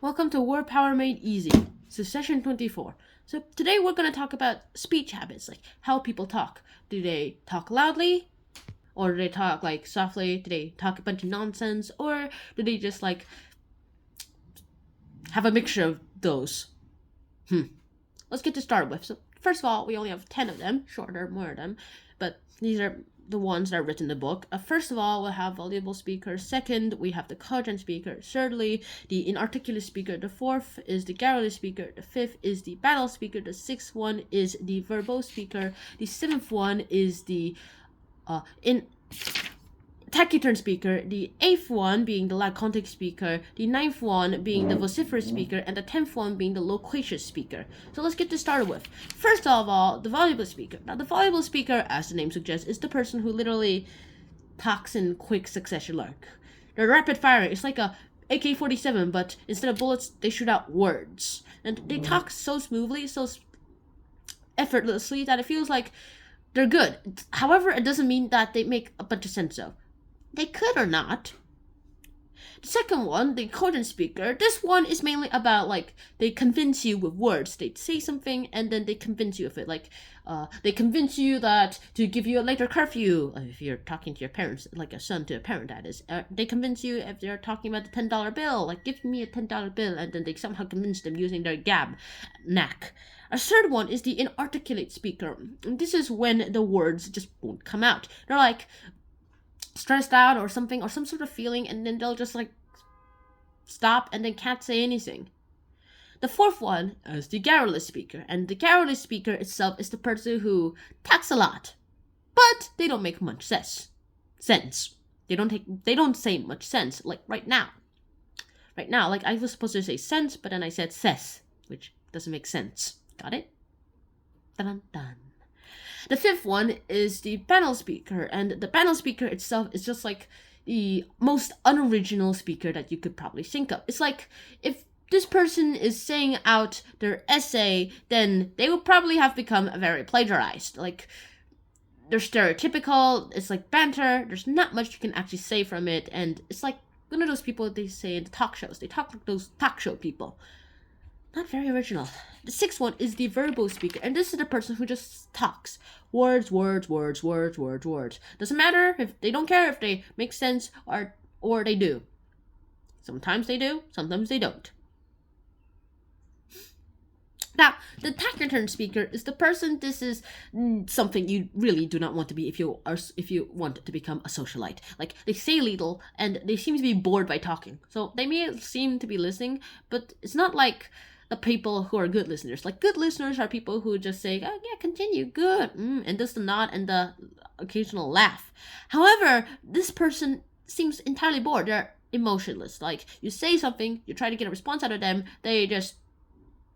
Welcome to Word Power Made Easy. This is session 24. So today we're going to talk about speech habits, like how people talk. Do they talk loudly? Or do they talk like softly? Do they talk a bunch of nonsense? Or do they just like have a mixture of those? Let's get to start with. So first of all, we only have 10 of them. Sure, there are more of them, but these are the ones that are written in the book. First of all, we'll have voluble speaker. Second, we have the coherent speaker. Thirdly, the inarticulate speaker. The fourth is the garrulous speaker. The fifth is the banal speaker. The sixth one is the verbose speaker. The seventh one is the taciturn speaker, the eighth one being the laconic speaker, the ninth one being the vociferous speaker, and the 10th one being the loquacious speaker. So let's get this started with. First of all, the voluble speaker. Now, the voluble speaker, as the name suggests, is the person who literally talks in quick succession. Like, they're rapid firing. It's like a AK-47, but instead of bullets, they shoot out words. And they talk so smoothly, so effortlessly that it feels like they're good. However, it doesn't mean that they make a bunch of sense though. They could or not. The second one, the coherent speaker, this one is mainly about like they convince you with words. They say something and then they convince you of it. Like they convince you that to give you a later curfew, if you're talking to your parents, like a son to a parent that is. They convince you if they're talking about the $10 bill, like give me a $10 bill, and then they somehow convince them using their gab knack. A third one is the inarticulate speaker. And this is when the words just won't come out. They're like stressed out or something, or some sort of feeling, and then they'll just like stop and then can't say anything. The fourth one is the garrulous speaker, and the garrulous speaker itself is the person who talks a lot, but they don't make much sense. They don't say much sense. Like right now, like I was supposed to say sense, but then I said ses, which doesn't make sense. Got it? Dun dun. The fifth one is the banal speaker, and the banal speaker itself is just like the most unoriginal speaker that you could probably think of. It's like if this person is saying out their essay, then they would probably have become very plagiarized. Like, they're stereotypical, it's like banter, there's not much you can actually say from it, and it's like one of those people they say in the talk shows. They talk like those talk show people. Not very original. The sixth one is the verbose speaker, and this is the person who just talks. Words. Doesn't matter if they don't care if they make sense or they do. Sometimes they do, sometimes they don't. Now, the taciturn speaker is the person. This is something you really do not want to be if you want to become a socialite. Like, they say little and they seem to be bored by talking. So they may seem to be listening, but it's not like the people who are good listeners. Like, good listeners are people who just say, oh yeah, continue, good, and just the nod and the occasional laugh. However, this person seems entirely bored. They're emotionless. Like, you say something, you try to get a response out of them, they just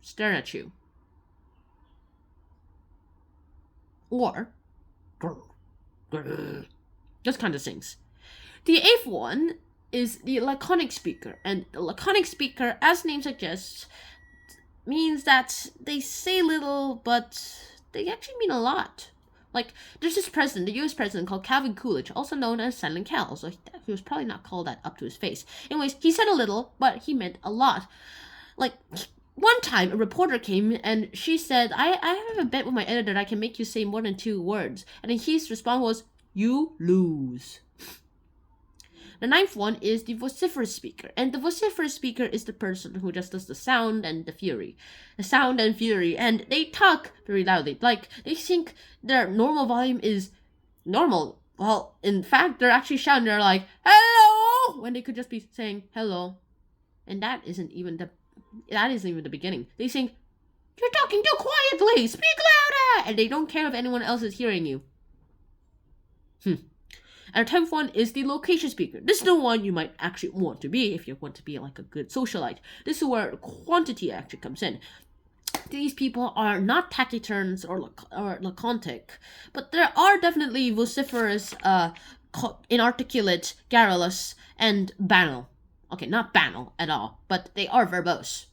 stare at you. Or just kind of sings. The eighth one is the laconic speaker, and the laconic speaker, as the name suggests, means that they say little, but they actually mean a lot. Like, there's this president, the US president called Calvin Coolidge, also known as Silent Cal, so he was probably not called that up to his face. Anyways, he said a little, but he meant a lot. Like, one time a reporter came and she said, I have a bet with my editor that I can make you say more than 2 words. And then his response was, you lose. The ninth one is the vociferous speaker, and the vociferous speaker is the person who just does the sound and the fury. The sound and fury, and they talk very loudly. Like, they think their normal volume is normal. Well, in fact, they're actually shouting, they're like, hello, when they could just be saying hello. And that isn't even the beginning. They think, you're talking too quietly, speak louder, and they don't care if anyone else is hearing you. And the 10th one is the loquacious speaker. This is the one you might actually want to be if you want to be like a good socialite. This is where quantity actually comes in. These people are not taciturns or laconic, but there are definitely vociferous, inarticulate, garrulous, and banal. Okay, not banal at all, but they are verbose.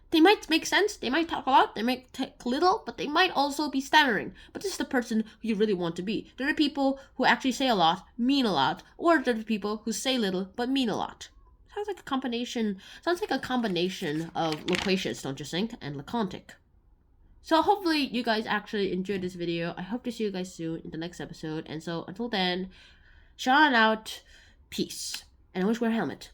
They might make sense, they might talk a lot, they might talk little, but they might also be stammering. But this is the person who you really want to be. There are people who actually say a lot, mean a lot, or there are people who say little, but mean a lot. sounds like a combination. Sounds like a combination of loquacious, don't you think, and laconic. So hopefully you guys actually enjoyed this video. I hope to see you guys soon in the next episode. And so until then, shout out, peace, and always wear a helmet.